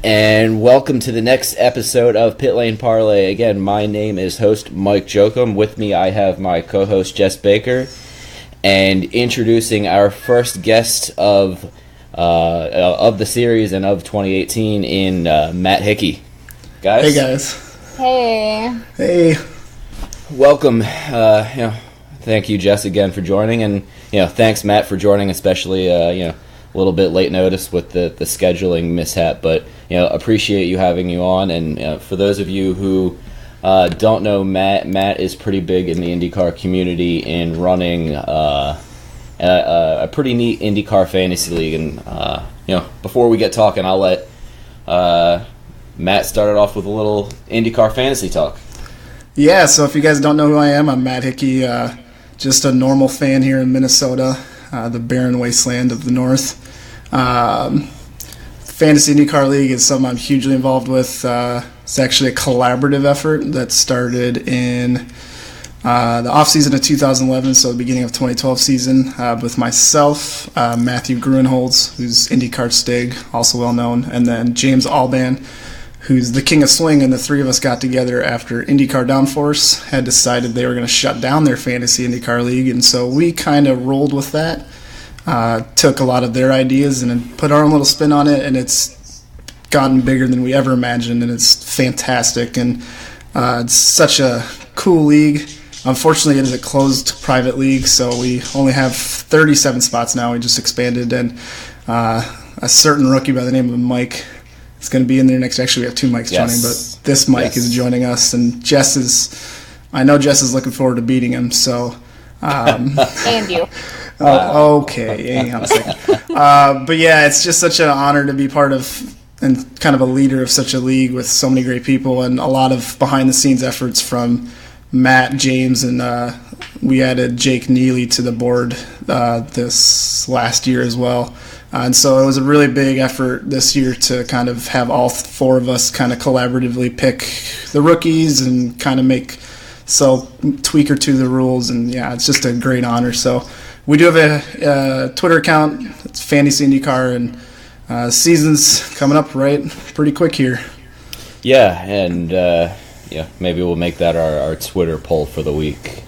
And welcome to the next episode of Pit Lane Parlay. Again, my name is host Mike Jokum. With me, I have my co-host Jess Baker, and introducing our first guest of the series and of 2018 in Matt Hickey. Guys, hey guys. Hey. Welcome. Thank you, Jess, again for joining, and thanks Matt for joining, especially a little bit late notice with the scheduling mishap, but appreciate you having you on. And for those of you who don't know Matt is pretty big in the IndyCar community in running a pretty neat IndyCar fantasy league. And before we get talking, I'll let Matt start it off with a little IndyCar fantasy talk. Yeah, so if you guys don't know who I am, I'm Matt Hickey, just a normal fan here in Minnesota, the barren wasteland of the north. Fantasy IndyCar League is something I'm hugely involved with. It's actually a collaborative effort that started in the off-season of 2011, so the beginning of 2012 season, with myself, Matthew Gruenholz, who's IndyCar Stig, also well-known, and then James Alban, who's the king of swing, and the three of us got together after IndyCar Downforce had decided they were going to shut down their fantasy IndyCar League, and so we kind of rolled with that. Took a lot of their ideas and put our own little spin on it, and it's gotten bigger than we ever imagined, and it's fantastic, and it's such a cool league. Unfortunately, it is a closed private league, so we only have 37 spots now. We just expanded, and a certain rookie by the name of Mike is going to be in there next. Actually, we have two Mikes joining, but this Mike is joining us, and I know Jess is looking forward to beating him, so... and you. Oh, okay. Hang on a second. But yeah, it's just such an honor to be part of and kind of a leader of such a league with so many great people and a lot of behind-the-scenes efforts from Matt, James, and we added Jake Neely to the board this last year as well. And so it was a really big effort this year to kind of have all four of us kind of collaboratively pick the rookies and kind of tweak or two the rules. And yeah, it's just a great honor. So we do have a Twitter account. It's Fantasy IndyCar, and season's coming up pretty quick here. Yeah, and maybe we'll make that our Twitter poll for the week.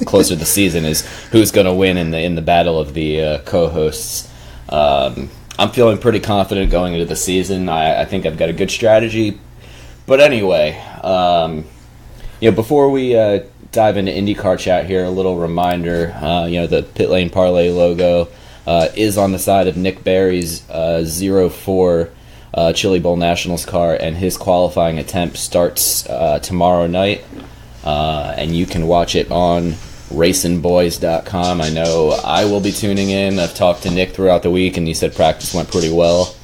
Closer to the season is who's going to win in the battle of the co-hosts. I'm feeling pretty confident going into the season. I think I've got a good strategy. But anyway, before we dive into IndyCar chat here, a little reminder, the Pit Lane Parlay logo is on the side of Nick Berry's 04 Chili Bowl Nationals car, and his qualifying attempt starts tomorrow night, and you can watch it on racinboys.com. I know I will be tuning in. I've talked to Nick throughout the week, and he said practice went pretty well.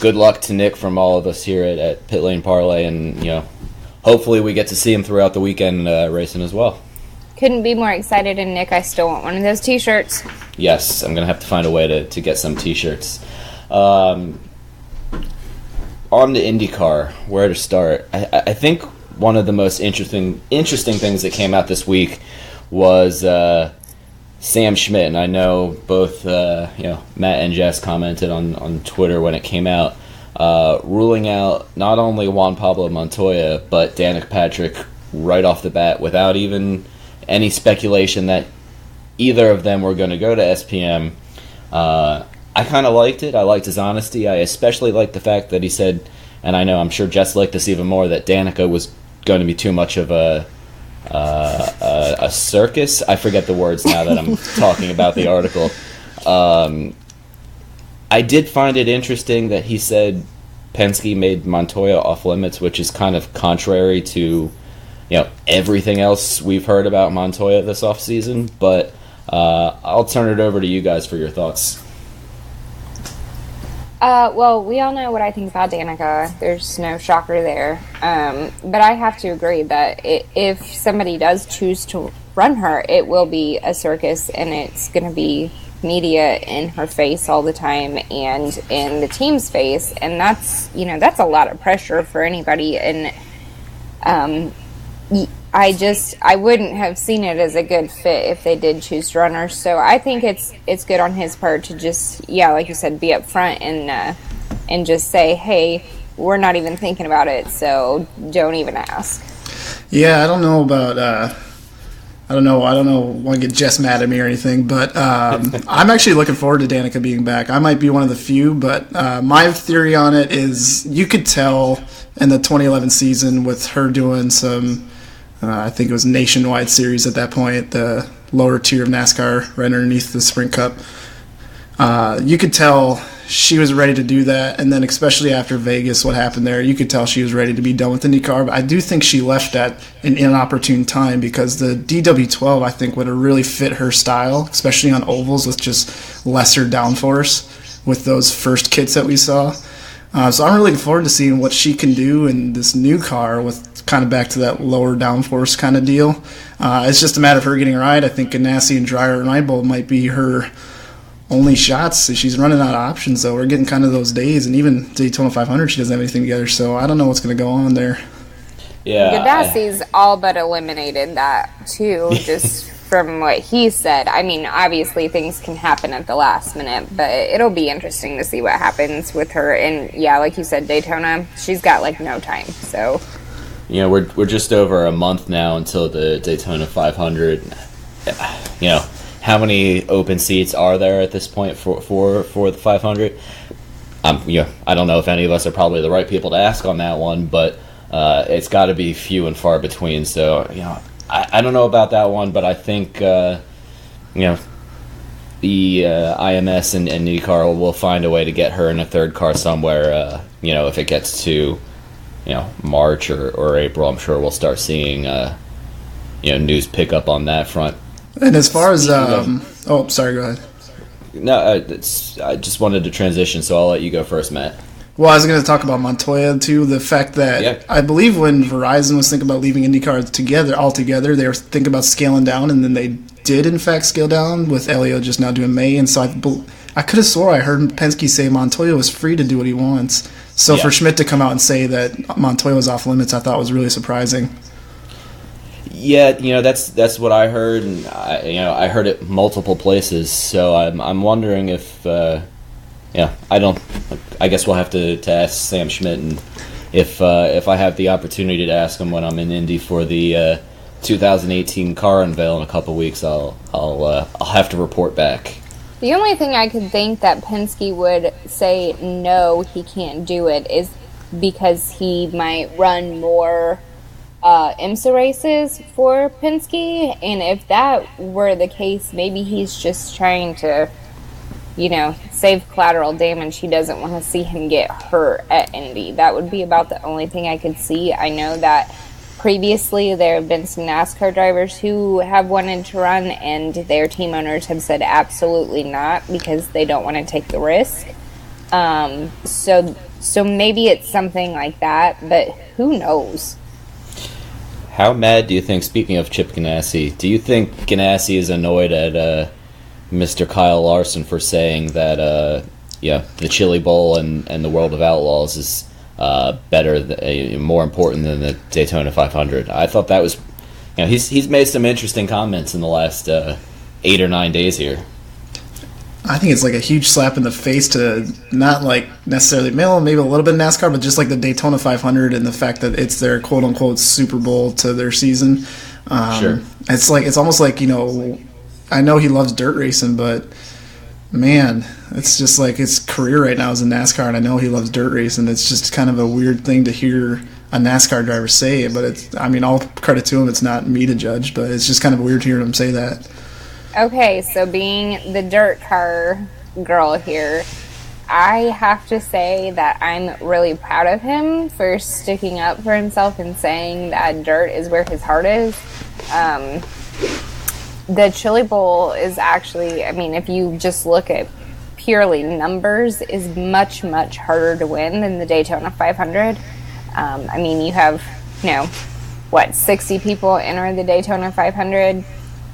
Good luck to Nick from all of us here at Pit Lane Parlay, and hopefully we get to see him throughout the weekend racing as well. Couldn't be more excited, and Nick, I still want one of those t-shirts. Yes, I'm going to have to find a way to get some t-shirts. On to IndyCar, where to start? I think one of the most interesting things that came out this week was Sam Schmidt, and I know both Matt and Jess commented on Twitter when it came out, ruling out not only Juan Pablo Montoya but Danica Patrick right off the bat without even any speculation that either of them were going to go to SPM. I kind of liked it. I liked his honesty. I especially liked the fact that he said, and I'm sure Jess liked this even more, that Danica was going to be too much of a circus. I forget the words now that I'm talking about the article. I did find it interesting that he said Penske made Montoya off limits, which is kind of contrary to everything else we've heard about Montoya this offseason. But I'll turn it over to you guys for your thoughts. Well, we all know what I think about Danica. There's no shocker there. But I have to agree that if somebody does choose to run her, it will be a circus, and it's going to be media in her face all the time and in the team's face. And that's a lot of pressure for anybody. And I wouldn't have seen it as a good fit if they did choose to run her. So I think it's good on his part to just, yeah, like you said, be up front and just say, hey, we're not even thinking about it, so don't even ask. Yeah, I don't know about. I don't know. Want to get Jess mad at me or anything, but I'm actually looking forward to Danica being back. I might be one of the few, but my theory on it is you could tell in the 2011 season with her doing some. I think it was nationwide series at that point, the lower tier of NASCAR, right underneath the Sprint Cup. You could tell she was ready to do that, and then especially after Vegas, what happened there, you could tell she was ready to be done with IndyCar. But I do think she left at an inopportune time because the DW12, I think, would have really fit her style, especially on ovals with just lesser downforce with those first kits that we saw. So I'm really looking forward to seeing what she can do in this new car with kind of back to that lower downforce kind of deal. It's just a matter of her getting right. I think Ganassi and Dreyer and Eibel might be her only shots. She's running out of options, though. We're getting kind of those days, and even Daytona 500, she doesn't have anything together, so I don't know what's going to go on there. Yeah, Gadassi's all but eliminated that, too, just from what he said. I mean, obviously things can happen at the last minute, but it'll be interesting to see what happens with her. And, yeah, like you said, Daytona, she's got, like, no time, so... You know, we're just over a month now until the Daytona 500. You know, how many open seats are there at this point for the 500? You know, I don't know if any of us are probably the right people to ask on that one, but it's got to be few and far between. So, you know, I don't know about that one, but I think you know, the IMS and IndyCar will find a way to get her in a third car somewhere. You know, if it gets to March or April, I'm sure we'll start seeing news pick up on that front. And as far as oh, sorry, go ahead. No, I just wanted to transition, so I'll let you go first, Matt. Well, I was going to talk about Montoya too. The fact that I believe when Verizon was thinking about leaving IndyCar altogether, they were thinking about scaling down, and then they did in fact scale down with Elio just now doing May. And so I could have swore I heard Penske say Montoya was free to do what he wants. So for Schmidt to come out and say that Montoya was off limits, I thought was really surprising. Yeah, that's what I heard, and I heard it multiple places. So I'm wondering if I guess we'll have to ask Sam Schmidt, and if I have the opportunity to ask him when I'm in Indy for the 2018 car unveil in a couple weeks, I'll have to report back. The only thing I could think that Penske would say no, he can't do it is because he might run more IMSA races for Penske, and if that were the case, maybe he's just trying to, save collateral damage. He doesn't want to see him get hurt at Indy. That would be about the only thing I could see. I know that previously there have been some NASCAR drivers who have wanted to run, and their team owners have said absolutely not because they don't want to take the risk. So maybe it's something like that, but who knows? How mad do you think, speaking of Chip Ganassi, do you think Ganassi is annoyed at Mr. Kyle Larson for saying that the Chili Bowl and the World of Outlaws is more important than the Daytona 500? I thought that was, he's made some interesting comments in the last 8 or 9 days here. I think it's like a huge slap in the face to not like necessarily maybe a little bit of NASCAR, but just like the Daytona 500 and the fact that it's their quote unquote Super Bowl to their season. Sure. It's almost like, I know he loves dirt racing, but man, it's just like his career right now is in NASCAR, and I know he loves dirt racing. It's just kind of a weird thing to hear a NASCAR driver say it, but all credit to him. It's not me to judge, but it's just kind of weird hearing him say that. Okay, so being the dirt car girl here, I have to say that I'm really proud of him for sticking up for himself and saying that dirt is where his heart is. The Chili Bowl is actually, if you just look at purely numbers, is much, much harder to win than the Daytona 500. You have, 60 people enter the Daytona 500.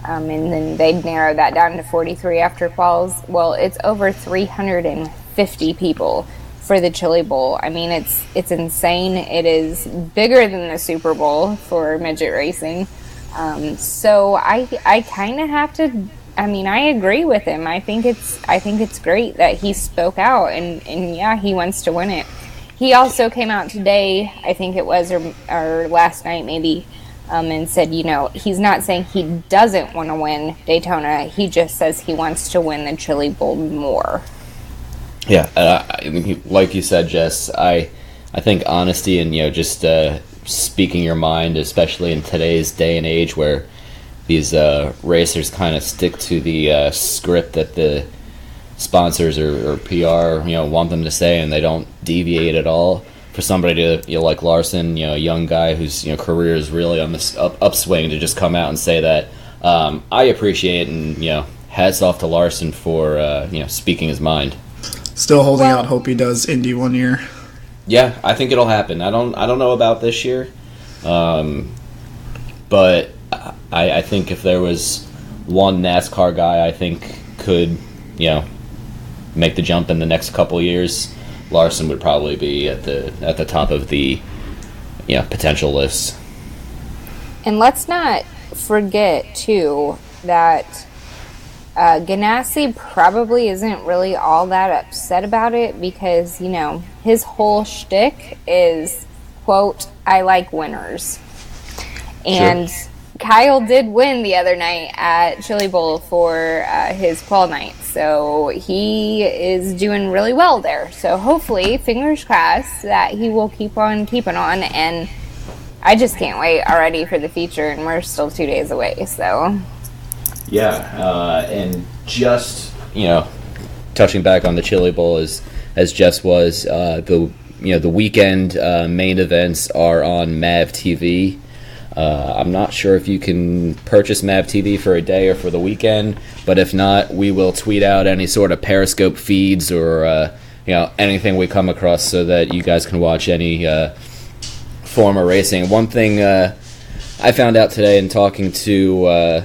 And then they'd narrow that down to 43 after quals. Well, it's over 350 people. for the Chili Bowl. I mean, it's insane. It is bigger than the Super Bowl for midget racing. So I kind of have to. I mean, I agree with him. I think it's great that he spoke out and yeah, he wants to win it. He also came out today, I think it was, or last night maybe, and said, he's not saying he doesn't want to win Daytona. He just says he wants to win the Chili Bowl more. Yeah, like you said, Jess, I think honesty and just speaking your mind, especially in today's day and age where these racers kind of stick to the script that the sponsors or PR want them to say, and they don't deviate at all. For somebody to like Larson, a young guy whose career is really on this upswing, to just come out and say that, I appreciate, and hats off to Larson for speaking his mind. Still holding out hope he does Indy one year. Yeah, I think it'll happen. I don't know about this year, but I think if there was one NASCAR guy I think could make the jump in the next couple years, Larson would probably be at the top of the potential list. And let's not forget too that Ganassi probably isn't really all that upset about it because his whole shtick is, quote, "I like winners," and sure. Kyle did win the other night at Chili Bowl for his qual night, so he is doing really well there. So hopefully, fingers crossed, that he will keep on keeping on, and I just can't wait already for the feature, and we're still 2 days away, so... Yeah, and just, touching back on the Chili Bowl as Jess was, the weekend main events are on MAV TV. I'm not sure if you can purchase MAV TV for a day or for the weekend, but if not, we will tweet out any sort of Periscope feeds or anything we come across so that you guys can watch any form of racing. One thing I found out today in talking to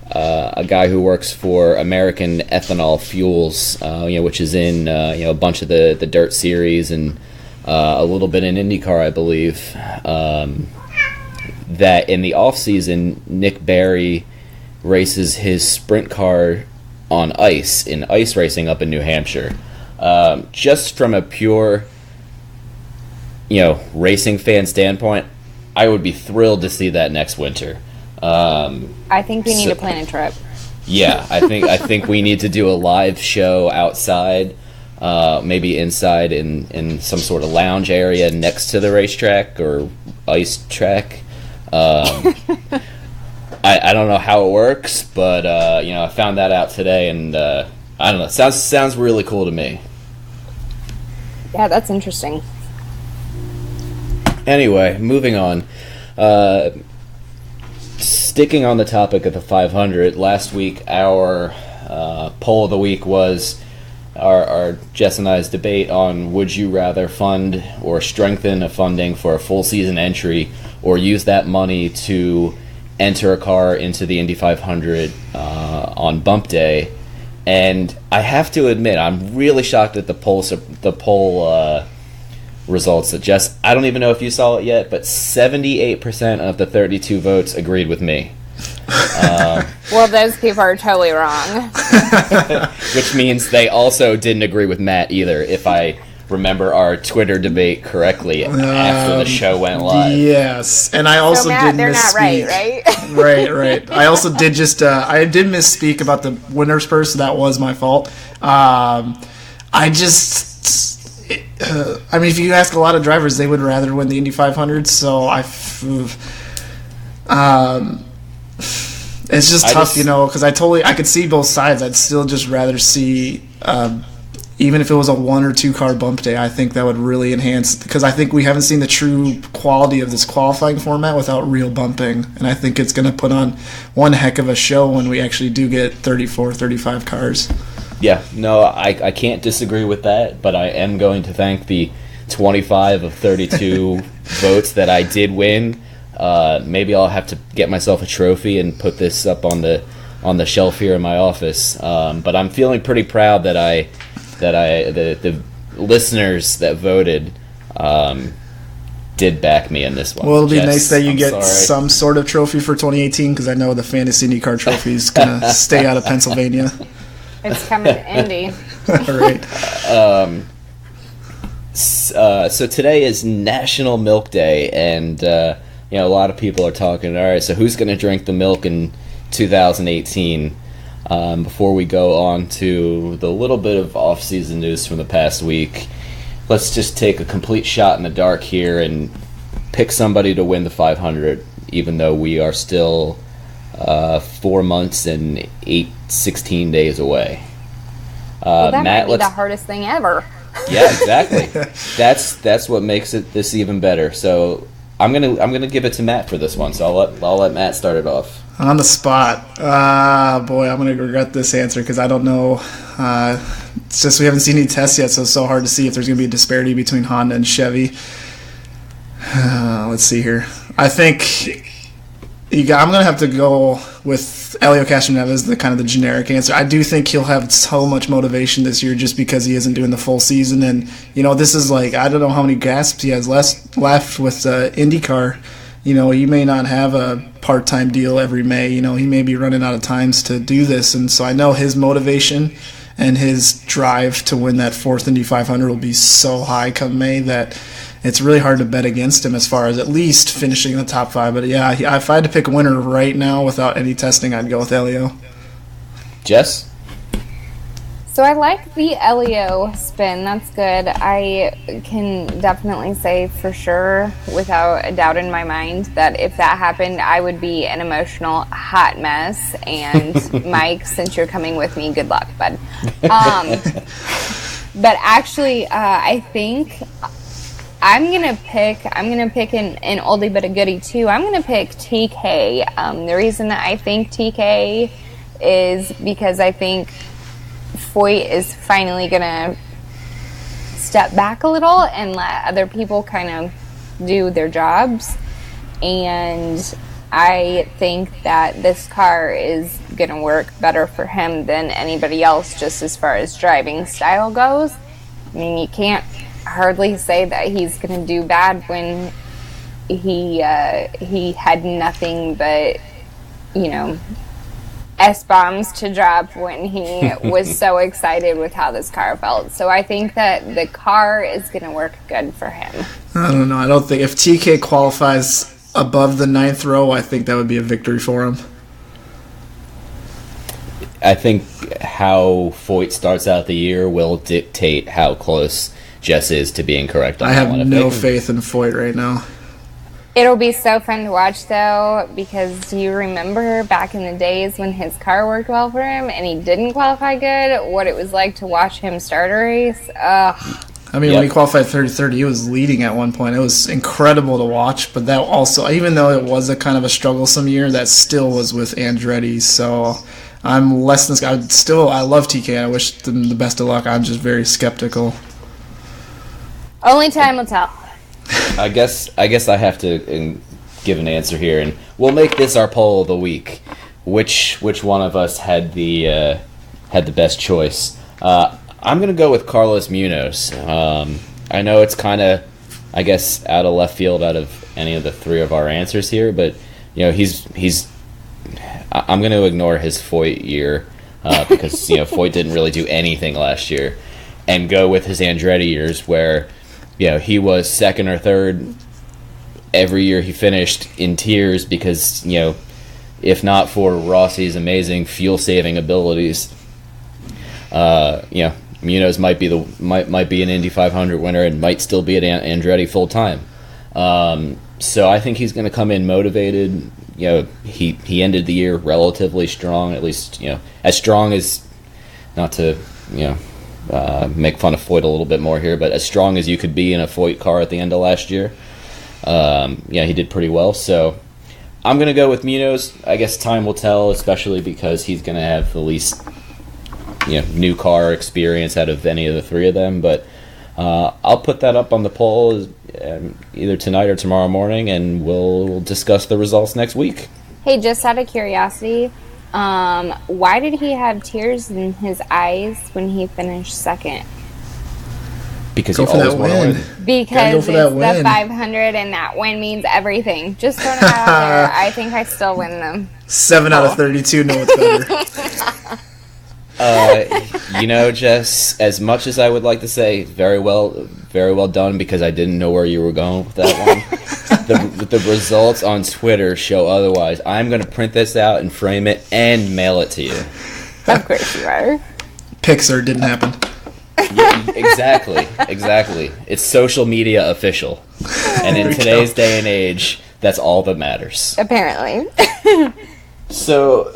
a guy who works for American Ethanol Fuels, which is in a bunch of the dirt series and a little bit in IndyCar, I believe. That in the off-season, Nick Berry races his sprint car on ice, in ice racing up in New Hampshire. Just from a pure, racing fan standpoint, I would be thrilled to see that next winter. I think we need to plan a trip. Yeah, I think we need to do a live show outside, maybe inside in some sort of lounge area next to the racetrack or ice track. I don't know how it works, but I found that out today, and I don't know. Sounds really cool to me. Yeah, that's interesting. Anyway, moving on. Sticking on the topic of the 500, last week our poll of the week was our Jess and I's debate on would you rather fund or strengthen a funding for a full season entry or use that money to enter a car into the Indy 500 on bump day. And I have to admit, I'm really shocked at the poll results. That Jess, I don't even know if you saw it yet, but 78% of the 32 votes agreed with me. Well, those people are totally wrong. Which means they also didn't agree with Matt either, if I remember our Twitter debate correctly after the show went live. Yes, and I also did they're misspeak. Not right? Right. I also did I did misspeak about the winner's purse, so that was my fault. I mean, if you ask a lot of drivers, they would rather win the Indy 500, so it's just tough, because I could see both sides. I'd still just rather see, even if it was a 1 or 2 car bump day, I think that would really enhance, because I think we haven't seen the true quality of this qualifying format without real bumping, and I think it's going to put on one heck of a show when we actually do get 34, 35 cars. Yeah, no, I can't disagree with that, but I am going to thank the 25 of 32 votes that I did win. Maybe I'll have to get myself a trophy and put this up on the shelf here in my office. But I'm feeling pretty proud that the listeners that voted did back me in this one. Well, it'll be Jess, nice that you I'm get sorry. some sort of trophy for 2018 because I know the Fantasy IndyCar Trophy is going to stay out of Pennsylvania. It's coming to Indy. All right. So today is National Milk Day, and a lot of people are talking. All right, so who's going to drink the milk in 2018? Before we go on to the little bit of off-season news from the past week, let's just take a complete shot in the dark here and pick somebody to win the 500, even though we are still 4 months and 16 days away. Well, that Matt, might be the hardest thing ever. Yeah, exactly. That's what makes it this even better. So I'm gonna give it to Matt for this one. So I'll let Matt start it off. On the spot. Boy, I'm going to regret this answer because I don't know. It's just we haven't seen any tests yet, so it's so hard to see if there's going to be a disparity between Honda and Chevy. Let's see here. I think I'm going to have to go with Elio Castroneves as the kind of the generic answer. I do think he'll have so much motivation this year just because he isn't doing the full season. And, this is like, I don't know how many gasps he has left with IndyCar. He may not have a part-time deal every May. He may be running out of times to do this. And so I know his motivation and his drive to win that fourth Indy 500 will be so high come May that it's really hard to bet against him as far as at least finishing in the top 5. But, yeah, if I had to pick a winner right now without any testing, I'd go with Elio. Jess? So I like the Elio spin. That's good. I can definitely say for sure, without a doubt in my mind, that if that happened, I would be an emotional hot mess. And Mike, since you're coming with me, good luck, bud. But actually, I think I'm gonna pick an oldie but a goodie too. I'm gonna pick TK. The reason that I think TK is because I think Foyt is finally going to step back a little and let other people kind of do their jobs. And I think that this car is going to work better for him than anybody else just as far as driving style goes. I mean, you can't hardly say that he's going to do bad when he had nothing but, S-bombs to drop when he was so excited with how this car felt. So I think that the car is going to work good for him. I don't know. I don't think if TK qualifies above the 9th row, I think that would be a victory for him. I think how Foyt starts out the year will dictate how close Jess is to being correct on I that have one. no faith in Foyt right now. It'll be so fun to watch, though, because do you remember back in the days when his car worked well for him and he didn't qualify good, what it was like to watch him start a race? Ugh. I mean, when he qualified 30-30, he was leading at one point. It was incredible to watch, but that also, even though it was a kind of a strugglesome year, that still was with Andretti, so I'm less than... I love TK. I wish them the best of luck. I'm just very skeptical. Only time will tell. I guess I have to give an answer here, and we'll make this our poll of the week. Which one of us had the best choice? I'm gonna go with Carlos Munoz. I know it's kind of, I guess, out of left field out of any of the three of our answers here, but he's. I'm gonna ignore his Foyt year because Foyt didn't really do anything last year, and go with his Andretti years where. He was second or third every year he finished in tears because, if not for Rossi's amazing fuel-saving abilities, Munoz might be an Indy 500 winner and might still be at Andretti full-time. So I think he's going to come in motivated. He ended the year relatively strong, at least, as strong as, not to, make fun of Foyt a little bit more here, but as strong as you could be in a Foyt car at the end of last year. He did pretty well. So I'm going to go with Munoz. I guess time will tell, especially because he's going to have the least new car experience out of any of the three of them. But I'll put that up on the poll either tonight or tomorrow morning, and we'll discuss the results next week. Hey, just out of curiosity, why did he have tears in his eyes when he finished second? Because Go you for that always want to win. win. Because go for it's that the win. 500 and that win means everything. Just throwing it out there. I think I still win them. 7 out of 32 know it's better. Jess, as much as I would like to say very well done, because I didn't know where you were going with that one, the results on Twitter show otherwise. I'm going to print this out and frame it and mail it to you. Of course you are. Pixar didn't happen. Yeah, exactly. It's social media official. And in today's day and age, that's all that matters. Apparently. So,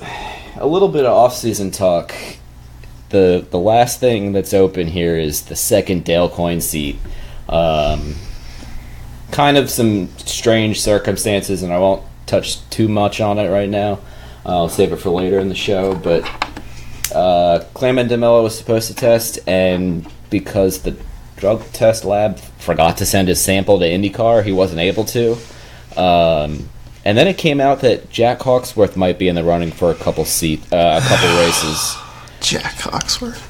a little bit of off-season talk. The last thing that's open here is the second Dale Coyne seat. Kind of some strange circumstances, and I won't touch too much on it right now. I'll save it for later in the show, but Clement DeMello was supposed to test, and because the drug test lab forgot to send his sample to IndyCar, he wasn't able to. And then it came out that Jack Hawksworth might be in the running for a couple races. Jack Hawksworth.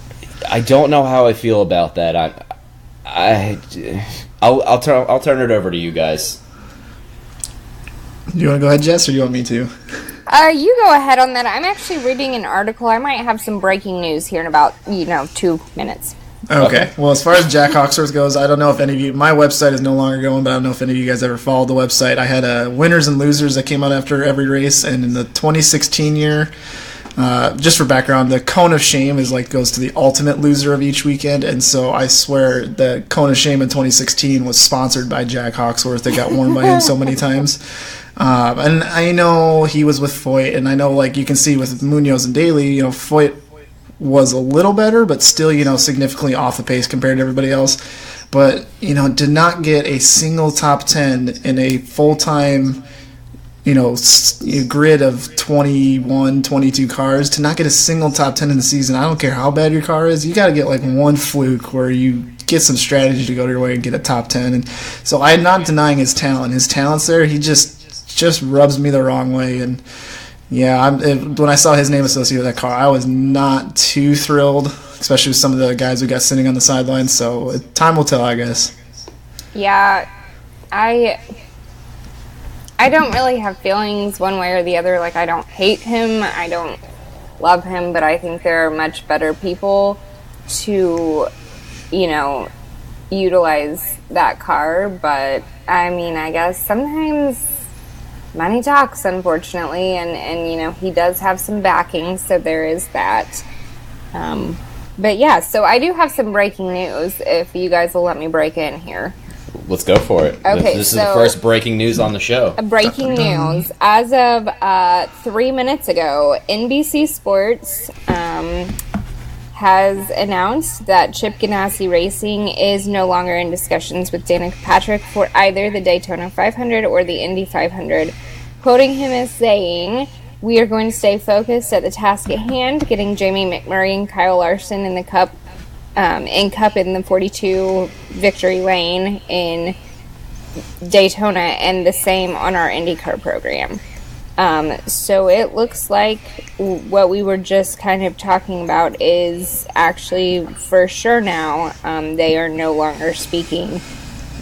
I don't know how I feel about that. I'll turn it over to you guys. Do you want to go ahead, Jess, or do you want me to? You go ahead on that. I'm actually reading an article. I might have some breaking news here in about, 2 minutes. Okay. Well, as far as Jack Hawksworth goes, I don't know if any of you... My website is no longer going, but I don't know if any of you guys ever followed the website. I had winners and losers that came out after every race, and in the 2016 year, just for background, the Cone of Shame goes to the ultimate loser of each weekend, and so I swear the Cone of Shame in 2016 was sponsored by Jack Hawksworth. It got worn by him so many times. And I know he was with Foyt, and I know, you can see with Munoz and Daly, Foyt was a little better, but still, significantly off the pace compared to everybody else. But, did not get a single top 10 in a full-time, grid of 21, 22 cars. To not get a single top 10 in the season, I don't care how bad your car is, you got to get, one fluke where you get some strategy to go your way and get a top 10. And so I'm not denying his talent. His talent's there. He just rubs me the wrong way. And yeah, when I saw his name associated with that car, I was not too thrilled, especially with some of the guys who got sitting on the sidelines. So time will tell, I guess. Yeah, I don't really have feelings one way or the other. I don't hate him. I don't love him, but I think there are much better people to, utilize that car. But, I guess sometimes money talks, unfortunately, and he does have some backing, so there is that. But yeah, so I do have some breaking news, if you guys will let me break in here. Let's go for it. Okay, this is the first breaking news on the show. Breaking news. As of 3 minutes ago, NBC Sports has announced that Chip Ganassi Racing is no longer in discussions with Danica Patrick for either the Daytona 500 or the Indy 500, quoting him as saying, "We are going to stay focused at the task at hand, getting Jamie McMurray and Kyle Larson in the Cup in the 42 victory lane in Daytona, and the same on our IndyCar program." So it looks like what we were just kind of talking about is actually for sure now. They are no longer speaking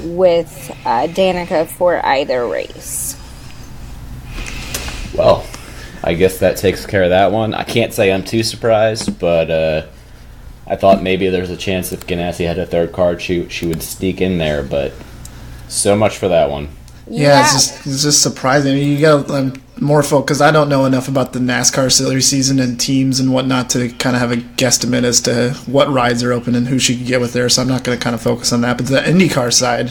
with Danica for either race. Well, I guess that takes care of that one. I can't say I'm too surprised, but I thought maybe there's a chance if Ganassi had a third card, she would sneak in there, but so much for that one. Yeah, it's just surprising. You got more folk, because I don't know enough about the NASCAR silly season and teams and whatnot to kind of have a guesstimate as to what rides are open and who she could get with there, so I'm not going to kind of focus on that. But the IndyCar side,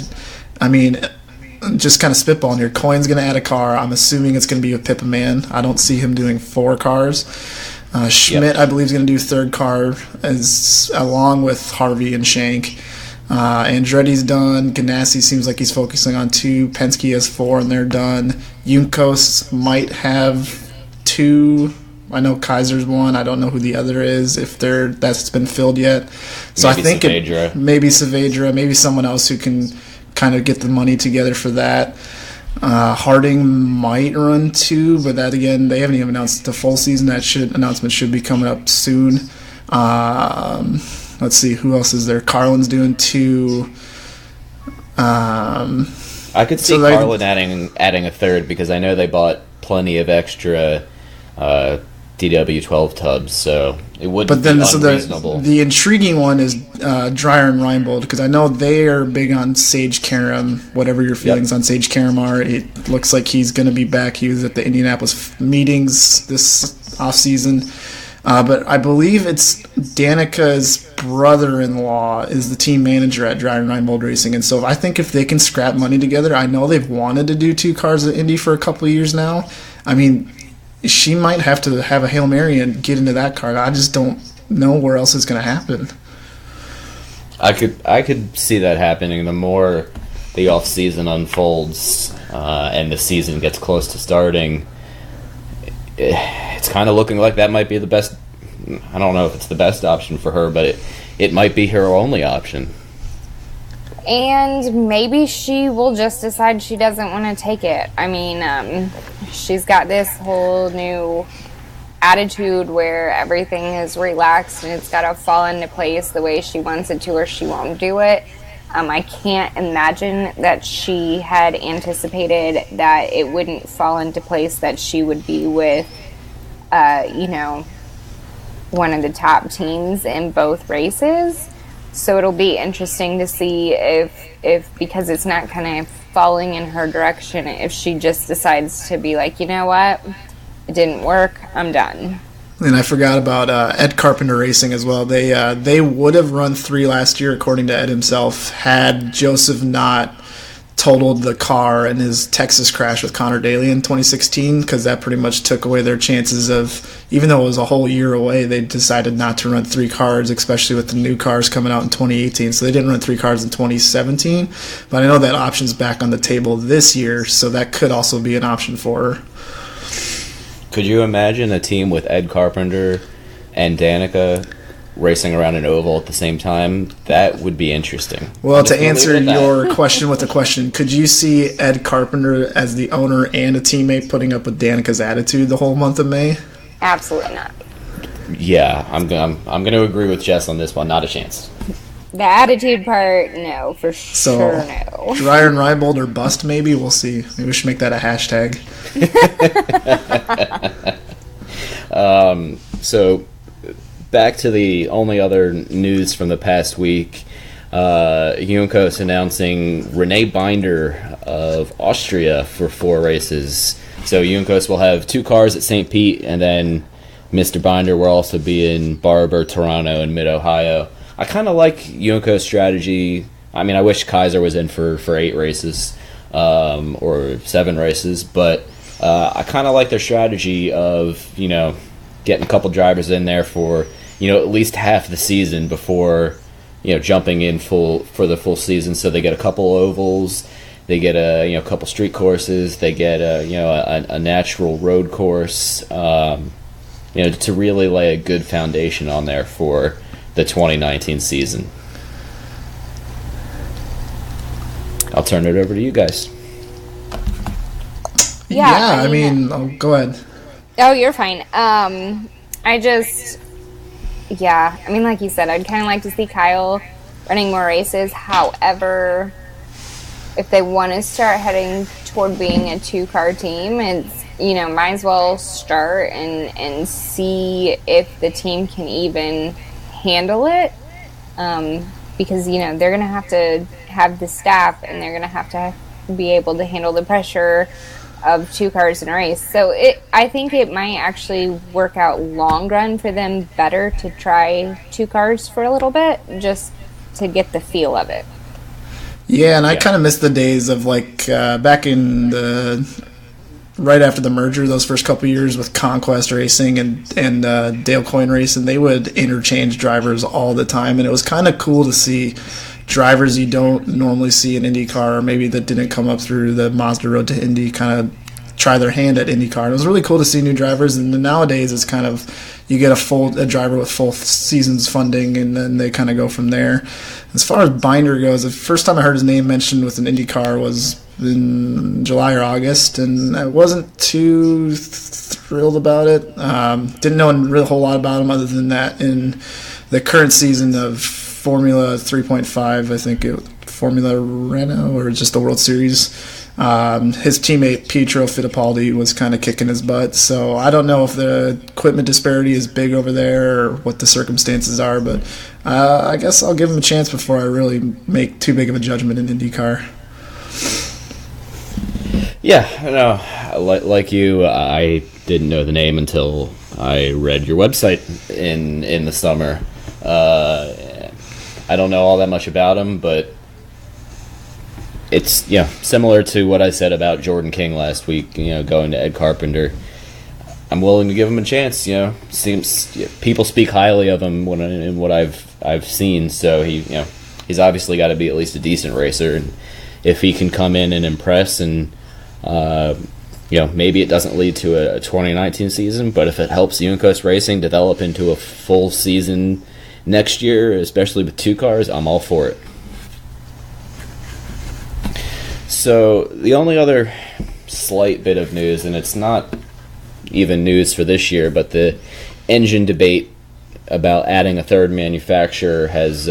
just kind of spitballing here, Coyne's going to add a car. I'm assuming it's going to be with Pippa Mann. I don't see him doing 4 cars. Schmidt, I believe, is going to do third car along with Harvey and Shank. Andretti's done. Ganassi seems like he's focusing on 2. Penske has 4, and they're done. Juncos might have 2. I know Kaiser's 1. I don't know who the other is, if that's been filled yet. So maybe I think maybe Saavedra, maybe someone else who can kind of get the money together for that. Harding might run 2, but that again, they haven't even announced the full season. That announcement should be coming up soon. let's see, who else is there? Carlin's doing 2. I could see Carlin adding a third because I know they bought plenty of extra DW12 tubs, so it wouldn't be unreasonable. The intriguing one is Dreyer and Reinbold, because I know they are big on Sage Karam, whatever your feelings on Sage Karam are. It looks like he's going to be back. He was at the Indianapolis meetings this offseason. But I believe it's Danica's brother-in-law is the team manager at Dreyer and Reinbold Racing. And so I think if they can scrap money together, I know they've wanted to do 2 cars at Indy for a couple of years now. I mean, she might have to have a Hail Mary and get into that car. I just don't know where else it's going to happen. I could see that happening. The more the off season unfolds and the season gets close to starting, it's kind of looking like that might be the best. I don't know if it's the best option for her, but it might be her only option. And maybe she will just decide she doesn't want to take it. I mean, she's got this whole new attitude where everything is relaxed and it's got to fall into place the way she wants it to, or she won't do it. I can't imagine that she had anticipated that it wouldn't fall into place, that she would be with, one of the top teams in both races. So it'll be interesting to see if because it's not kind of falling in her direction, if she just decides to be like, you know what, it didn't work, I'm done. And I forgot about Ed Carpenter Racing as well. They would have run 3 last year, according to Ed himself, had Joseph not totaled the car in his Texas crash with Connor Daly in 2016, because that pretty much took away their chances of, even though it was a whole year away, they decided not to run 3 cars, especially with the new cars coming out in 2018. So they didn't run 3 cars in 2017. But I know that option's back on the table this year, so that could also be an option for her. Could you imagine a team with Ed Carpenter and Danica racing around an oval at the same time? That would be interesting. Well, to answer your question with a question, could you see Ed Carpenter as the owner and a teammate putting up with Danica's attitude the whole month of May? Absolutely not. Yeah, I'm going to agree with Jess on this one. Not a chance. The attitude part, no, for sure, no. Dreyer and Reinbold or bust, maybe? We'll see. Maybe we should make that a hashtag. So, back to the only other news from the past week. Juncos announcing Renee Binder of Austria for 4 races. So Juncos will have 2 cars at St. Pete, and then Mr. Binder will also be in Barber, Toronto, and Mid-Ohio. I kind of like Juncos' strategy. I mean, I wish Kaiser was in for 8 races or 7 races, but I kind of like their strategy of, getting a couple drivers in there for, at least half the season before, jumping in for the full season. So they get a couple ovals, they get a couple street courses, they get a natural road course, to really lay a good foundation on there for the 2019 season. I'll turn it over to you guys. Yeah, I mean, go ahead. Oh, you're fine. Like you said, I'd kind of like to see Kyle running more races. However, if they want to start heading toward being a 2-car team, it's, might as well start and see if the team can even handle it. Because, they're going to have the staff, and they're going to have to be able to handle the pressure of 2 cars in a race. So I think it might actually work out long run for them better to try 2 cars for a little bit, just to get the feel of it. Yeah, and I kind of miss the days of back in right after the merger, those first couple years with Conquest Racing and Dale Coyne Racing, they would interchange drivers all the time, and it was kind of cool to see drivers you don't normally see in IndyCar, or maybe that didn't come up through the Mazda Road to Indy, kind of try their hand at IndyCar. And it was really cool to see new drivers, and nowadays it's kind of, you get a driver with full seasons funding, and then they kind of go from there. As far as Binder goes, the first time I heard his name mentioned with an IndyCar was in July or August, and it wasn't thrilled about it. Didn't know a real whole lot about him other than that in the current season of Formula 3.5, I think Formula Renault or just the World Series. His teammate Pietro Fittipaldi was kind of kicking his butt, so I don't know if the equipment disparity is big over there or what the circumstances are, but I guess I'll give him a chance before I really make too big of a judgment in IndyCar. Yeah, no, like you, I didn't know the name until I read your website in the summer. I don't know all that much about him, but it's similar to what I said about Jordan King last week. Going to Ed Carpenter, I'm willing to give him a chance. Seems people speak highly of him in what I've seen. So he's obviously got to be at least a decent racer, and if he can come in and impress, and maybe it doesn't lead to a 2019 season, but if it helps Juncos Racing develop into a full season next year, especially with 2 cars, I'm all for it. So the only other slight bit of news, and it's not even news for this year, but the engine debate about adding a third manufacturer has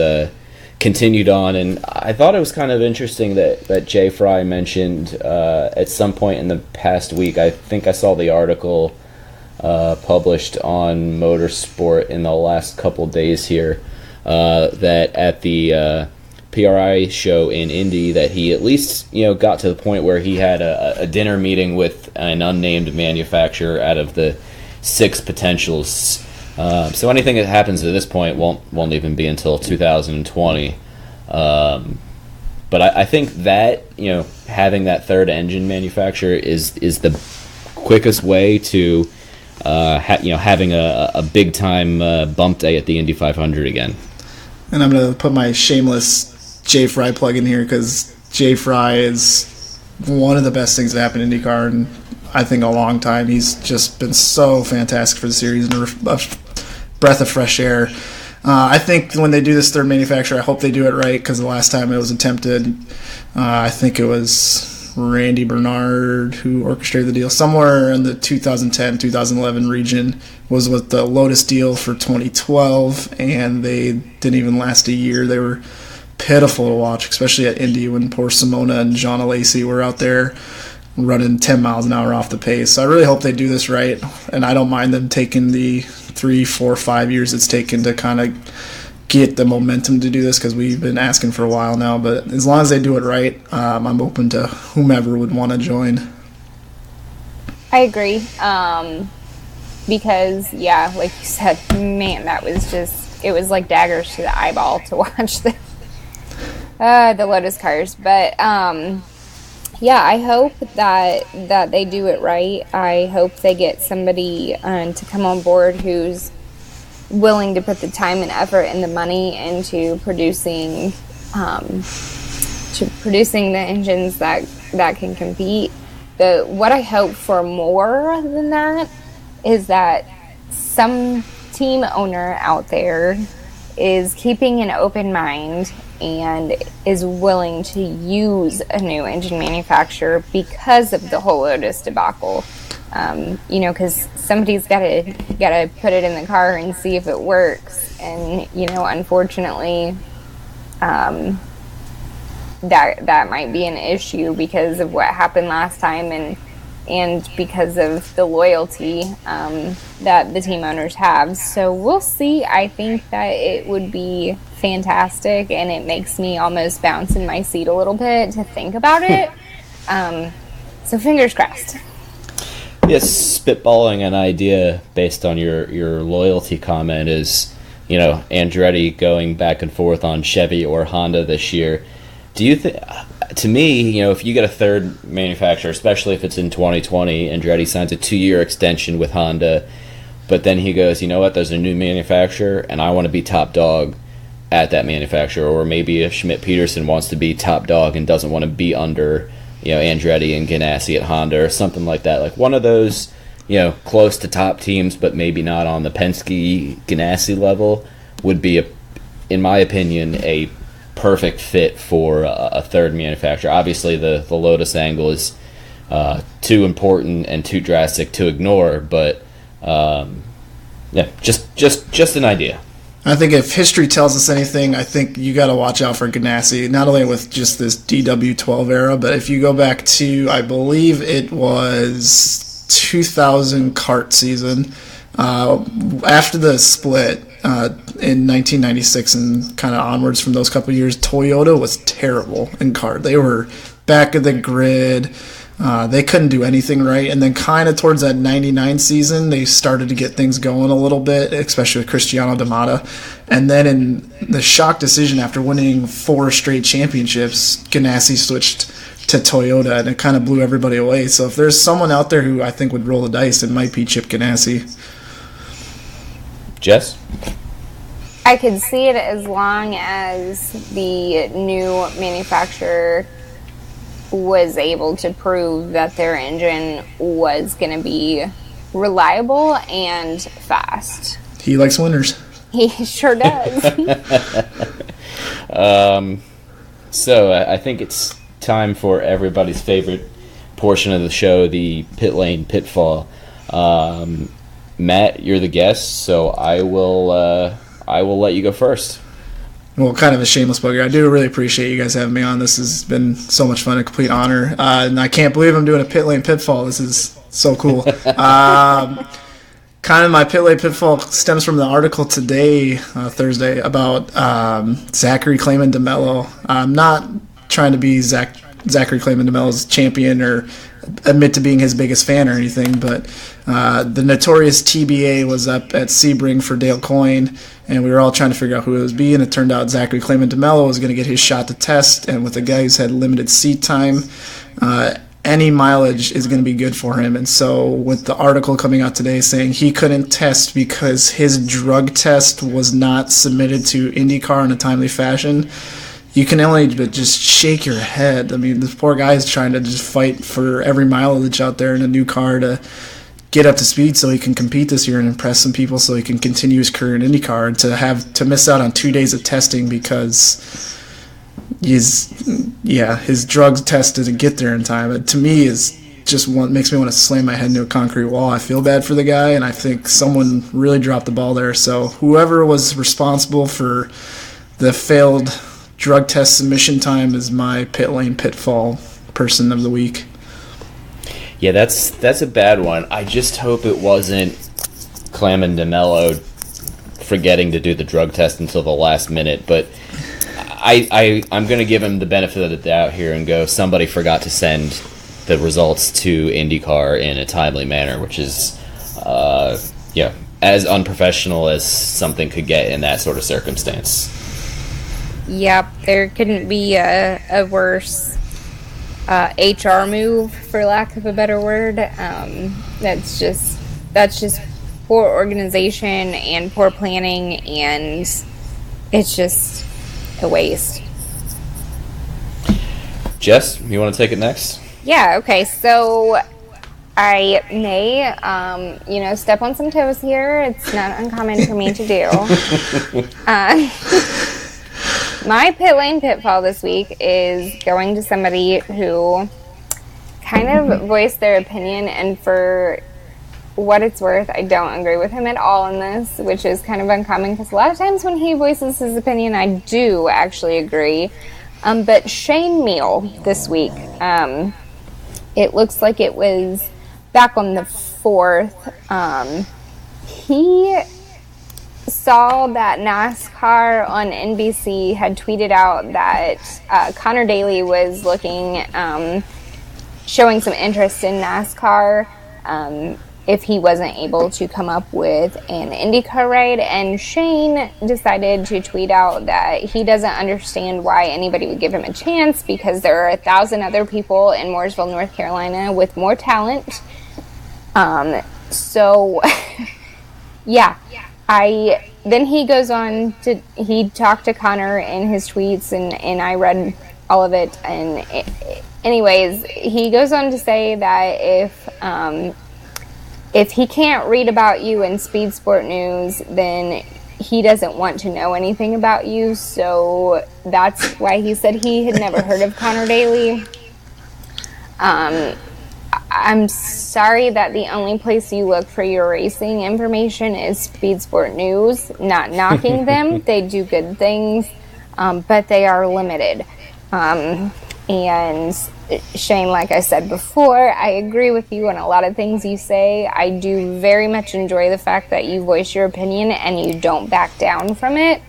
continued on, and I thought it was kind of interesting that Jay Fry mentioned at some point in the past week, I think I saw the article published on Motorsport in the last couple days here, that at the PRI show in Indy, that he at least got to the point where he had a dinner meeting with an unnamed manufacturer out of the 6 potentials. So anything that happens at this point won't even be until 2020. But I think that having that third engine manufacturer is the quickest way to having a big time bump day at the Indy 500 again. And I'm going to put my shameless Jay Fry plug in here, because Jay Fry is one of the best things that happened in IndyCar in, I think, a long time. He's just been so fantastic for the series and a breath of fresh air. I think when they do this third manufacturer, I hope they do it right, because the last time it was attempted, I think it was Randy Bernard who orchestrated the deal. Somewhere in the 2010-2011 region was with the Lotus deal for 2012, and they didn't even last a year. They were pitiful to watch, especially at Indy when poor Simona and John Alesi were out there running 10 miles an hour off the pace. So I really hope they do this right, and I don't mind them taking the 3, 4, 5 years it's taken to kind of get the momentum to do this, because we've been asking for a while now. But as long as they do it right, I'm open to whomever would want to join. I agree, because, like you said, man, it was like daggers to the eyeball to watch the Lotus cars. But I hope that they do it right. I hope they get somebody to come on board who's willing to put the time and effort and the money into producing the engines that can compete. But what I hope for more than that is that some team owner out there is keeping an open mind and is willing to use a new engine manufacturer because of the whole Lotus debacle. Because somebody's got to put it in the car and see if it works. And unfortunately, that might be an issue because of what happened last time, and because of the loyalty that the team owners have. So we'll see. I think that it would be fantastic, and it makes me almost bounce in my seat a little bit to think about it. So fingers crossed. Yes, spitballing an idea based on your loyalty comment is, Andretti going back and forth on Chevy or Honda this year. Do you think, to me, if you get a third manufacturer, especially if it's in 2020, Andretti signs a 2-year extension with Honda, but then he goes, you know what, there's a new manufacturer, and I want to be top dog at that manufacturer, or maybe if Schmidt-Peterson wants to be top dog and doesn't want to be under Andretti and Ganassi at Honda or something like that. Like one of those, close to top teams, but maybe not on the Penske Ganassi level, would be, in my opinion, a perfect fit for a third manufacturer. Obviously, the Lotus angle is too important and too drastic to ignore. But yeah, just an idea. I think if history tells us anything, I think you got to watch out for Ganassi, not only with just this DW12 era, but if you go back to, I believe it was 2000 kart season, after the split in 1996 and kind of onwards from those couple years, Toyota was terrible in kart. They were back of the grid. They couldn't do anything right. And then kind of towards that 99 season, they started to get things going a little bit, especially with Cristiano D'Amata. And then in the shock decision after winning 4 straight championships, Ganassi switched to Toyota, and it kind of blew everybody away. So if there's someone out there who I think would roll the dice, it might be Chip Ganassi. Jess? I could see it as long as the new manufacturer was able to prove that their engine was going to be reliable and fast. He likes winners. He sure does. So I think it's time for everybody's favorite portion of the show, the pit lane pitfall. Matt, you're the guest, so I will let you go first. Well, kind of a shameless plug here. I do really appreciate you guys having me on. This has been so much fun, a complete honor. And I can't believe I'm doing a pit lane pitfall. This is so cool. Kind of my pit lane pitfall stems from the article today, Thursday, about Zachary Clayman DeMello. I'm not trying to be Zachary Clayman DeMello's champion or admit to being his biggest fan or anything, but the notorious TBA was up at Sebring for Dale Coyne, and we were all trying to figure out who it was be, and it turned out Zachary Clayman DeMello was going to get his shot to test, and with a guy who's had limited seat time, any mileage is going to be good for him. And so with the article coming out today saying he couldn't test because his drug test was not submitted to IndyCar in a timely fashion, you can only but just shake your head. I mean, this poor guy is trying to just fight for every mileage out there in a new car to get up to speed so he can compete this year and impress some people so he can continue his career in IndyCar, and to miss out on 2 days of testing because his drug test didn't get there in time. It, to me, is just makes me want to slam my head into a concrete wall. I feel bad for the guy, and I think someone really dropped the ball there. So whoever was responsible for the failed drug test submission time is my pit lane pitfall person of the week. Yeah, that's a bad one. I just hope it wasn't Clayman DeMello forgetting to do the drug test until the last minute, but I'm going to give him the benefit of the doubt here and go, somebody forgot to send the results to IndyCar in a timely manner, which is as unprofessional as something could get in that sort of circumstance. Yep, there couldn't be a worse HR move, for lack of a better word. That's just poor organization and poor planning, and it's just a waste. Jess, you want to take it next? Yeah, okay, so I may, step on some toes here. It's not uncommon for me to do. My pit lane pitfall this week is going to somebody who kind of voiced their opinion, and for what it's worth, I don't agree with him at all in this, which is kind of uncommon because a lot of times when he voices his opinion, I do actually agree. But Shane Meal this week, it looks like it was back on the 4th. He saw that NASCAR on NBC had tweeted out that Connor Daly was showing some interest in NASCAR if he wasn't able to come up with an IndyCar ride, and Shane decided to tweet out that he doesn't understand why anybody would give him a chance because there are 1,000 other people in Mooresville, North Carolina with more talent. Then he goes on to, he talked to Connor in his tweets, and I read all of it, and anyways, he goes on to say that if he can't read about you in Speed Sport News, then he doesn't want to know anything about you, so that's why he said he had never heard of Connor Daly. I'm sorry that the only place you look for your racing information is Speed Sport News. Not knocking them. They do good things, but they are limited. And Shane, like I said before, I agree with you on a lot of things you say. I do very much enjoy the fact that you voice your opinion and you don't back down from it,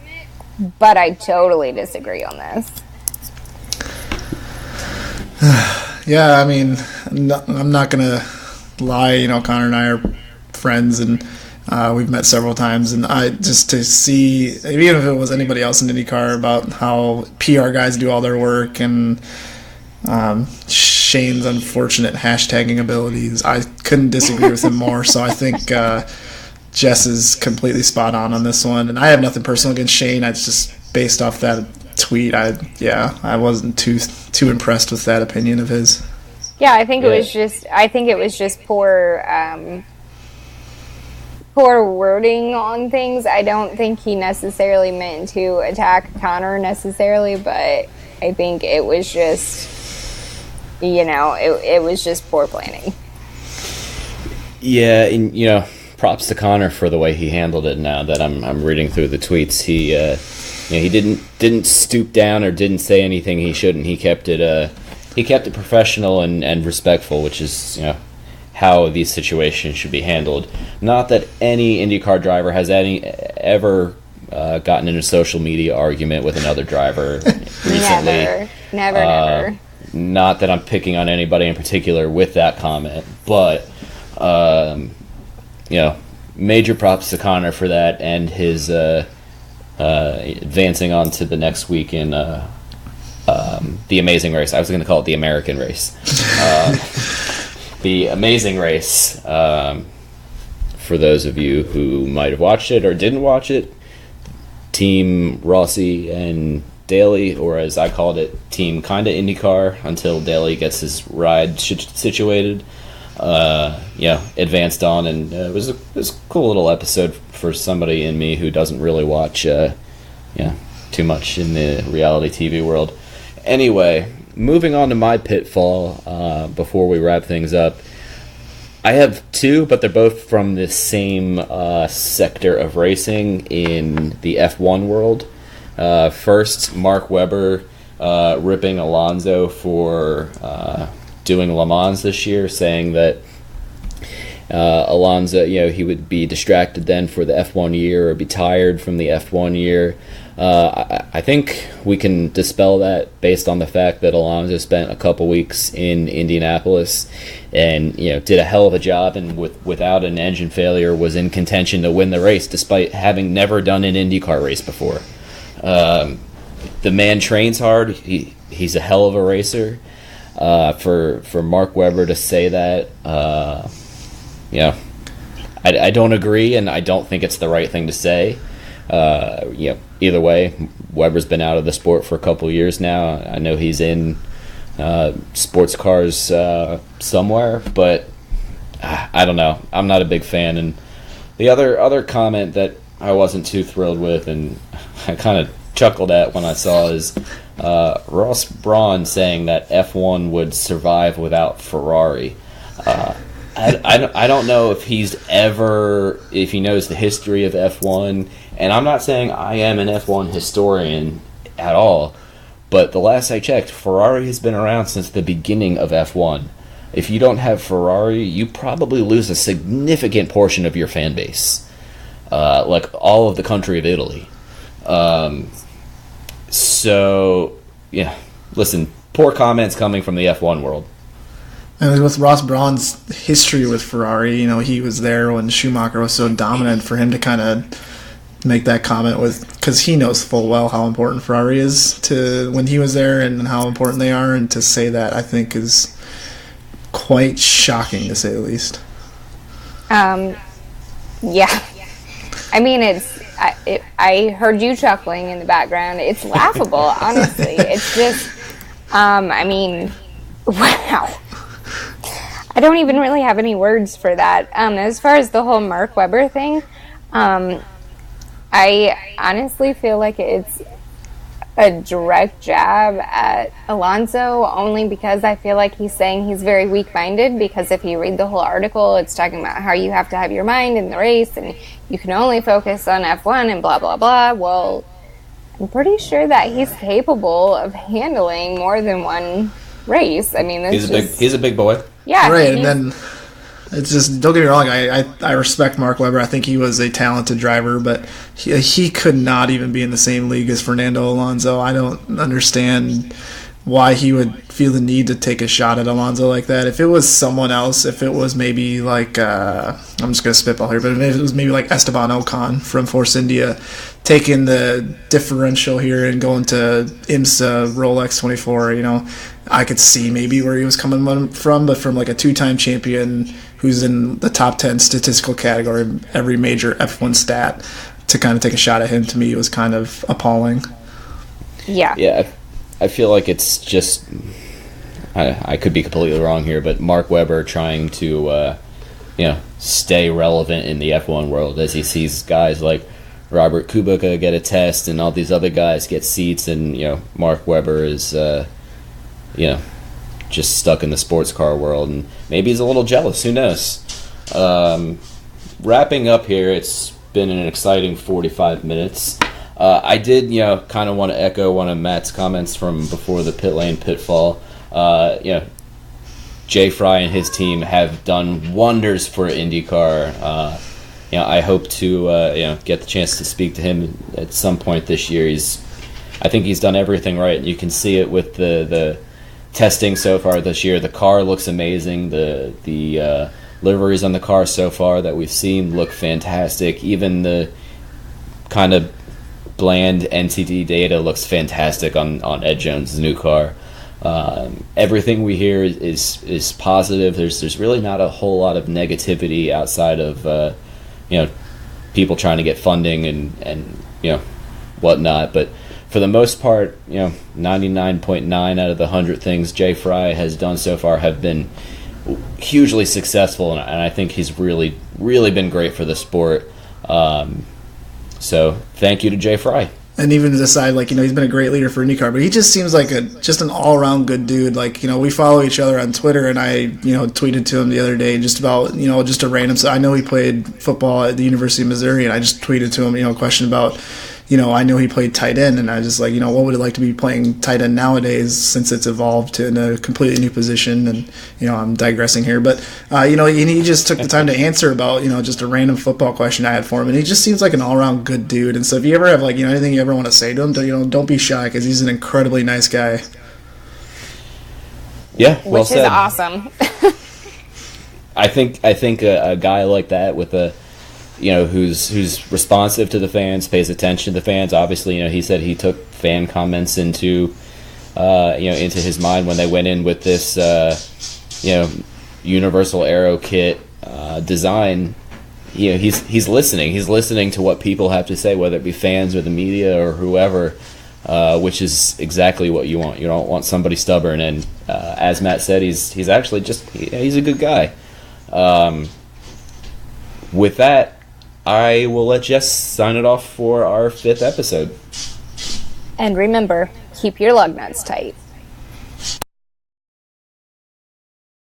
but I totally disagree on this. Yeah, I mean, I'm not going to lie. Connor and I are friends, and we've met several times. And I just to see, even if it was anybody else in IndyCar, about how PR guys do all their work and Shane's unfortunate hashtagging abilities, I couldn't disagree with him more. So I think Jess is completely spot on this one. And I have nothing personal against Shane. It's just based off that tweet. I wasn't too impressed with that opinion of his. Yeah, I think it was just poor wording on things. I don't think he necessarily meant to attack Connor necessarily, but I think it was just it was just poor planning. Yeah, and props to Connor for the way he handled it. Now that I'm reading through the tweets, he didn't stoop down or didn't say anything he shouldn't. He kept it professional and respectful, which is how these situations should be handled. Not that any IndyCar driver has ever gotten in a social media argument with another driver recently. Never. Not that I'm picking on anybody in particular with that comment, but major props to Connor for that and his advancing on to the next week in the Amazing Race. I was going to call it the American Race. The Amazing Race, for those of you who might have watched it or didn't watch it, Team Rossi and Daly, or as I called it, Team Kinda IndyCar, until Daly gets his ride situated, advanced on, and it was a cool little episode for somebody in me who doesn't really watch too much in the reality TV world. Anyway, moving on to my pitfall before we wrap things up. I have two, but they're both from the same sector of racing in the F1 world. First, Mark Webber ripping Alonso for doing Le Mans this year, saying that Alonso, he would be distracted then for the F1 year or be tired from the F1 year. I think we can dispel that based on the fact that Alonso spent a couple weeks in Indianapolis and did a hell of a job, and without an engine failure was in contention to win the race despite having never done an IndyCar race before. The man trains hard. He's a hell of a racer. For Mark Webber to say that, I don't agree, and I don't think it's the right thing to say. Either way, Webber's been out of the sport for a couple years now. I know he's in sports cars somewhere, but I don't know. I'm not a big fan. And the other comment that I wasn't too thrilled with, and I kind of chuckled at when I saw, is Ross Brawn saying that F1 would survive without Ferrari. I don't know if he knows the history of F1, and I'm not saying I am an F1 historian at all, but the last I checked, Ferrari has been around since the beginning of F1. If you don't have Ferrari, you probably lose a significant portion of your fan base, like all of the country of Italy. Listen, poor comments coming from the F1 world. And with Ross Brawn's history with Ferrari, he was there when Schumacher was so dominant. For him to kind of make that comment because he knows full well how important Ferrari is to when he was there and how important they are, and to say that, I think, is quite shocking, to say the least. Yeah. I mean, I heard you chuckling in the background. It's laughable, honestly. It's just, wow. I don't even really have any words for that. As far as the whole Mark Webber thing, I honestly feel like it's a direct jab at Alonso, only because I feel like he's saying he's very weak-minded, because if you read the whole article, it's talking about how you have to have your mind in the race and you can only focus on F1 and blah, blah, blah. Well, I'm pretty sure that he's capable of handling more than one race. I mean, he's a big boy. Yeah. Right, and then it's just, don't get me wrong, I respect Mark Webber. I think he was a talented driver, but he could not even be in the same league as Fernando Alonso. I don't understand why he would feel the need to take a shot at Alonso like that. If it was someone else, if it was maybe like, I'm just going to spitball here, but if it was maybe like Esteban Ocon from Force India, taking the differential here and going to IMSA Rolex 24, I could see maybe where he was coming from, but from like a two-time champion who's in the top 10 statistical category, every major F1 stat, to kind of take a shot at him, to me, was kind of appalling. Yeah. Yeah, I feel like it's just, I could be completely wrong here, but Mark Webber trying to, stay relevant in the F1 world as he sees guys like Robert Kubica get a test and all these other guys get seats, and, Mark Webber is, just stuck in the sports car world, and maybe he's a little jealous. Who knows? Wrapping up here, it's been an exciting 45 minutes. I did, kind of want to echo one of Matt's comments from before the pit lane pitfall. Jay Fry and his team have done wonders for IndyCar. I hope to, get the chance to speak to him at some point this year. I think he's done everything right. You can see it with the testing so far this year. The car looks amazing. The liveries on the car so far that we've seen look fantastic. Even the kind of bland NTD data looks fantastic on Ed Jones' new car. Everything we hear is positive. There's really not a whole lot of negativity outside of people trying to get funding and whatnot. But for the most part, 99.9 out of the 100 things Jay Fry has done so far have been hugely successful, and I think he's really, really been great for the sport. So thank you to Jay Fry. And even to decide, he's been a great leader for IndyCar, but he just seems like just an all-around good dude. We follow each other on Twitter, and I, tweeted to him the other day just about, just a random. So I know he played football at the University of Missouri, and I just tweeted to him, a question about, I know he played tight end, and I just what would it like to be playing tight end nowadays, since it's evolved to a completely new position? And, I'm digressing here, but, he just took the time to answer about, just a random football question I had for him, and he just seems like an all-around good dude. And so if you ever have, anything you ever want to say to him, don't be shy, because he's an incredibly nice guy. Yeah, well Which said. is awesome. I think a guy like that with who's responsive to the fans, pays attention to the fans. Obviously, he said he took fan comments into his mind when they went in with this, universal aero kit design. He's listening. He's listening to what people have to say, whether it be fans or the media or whoever, which is exactly what you want. You don't want somebody stubborn. And as Matt said, he's actually he's a good guy. With that, I will let Jess sign it off for our 5th episode. And remember, keep your lug nuts tight.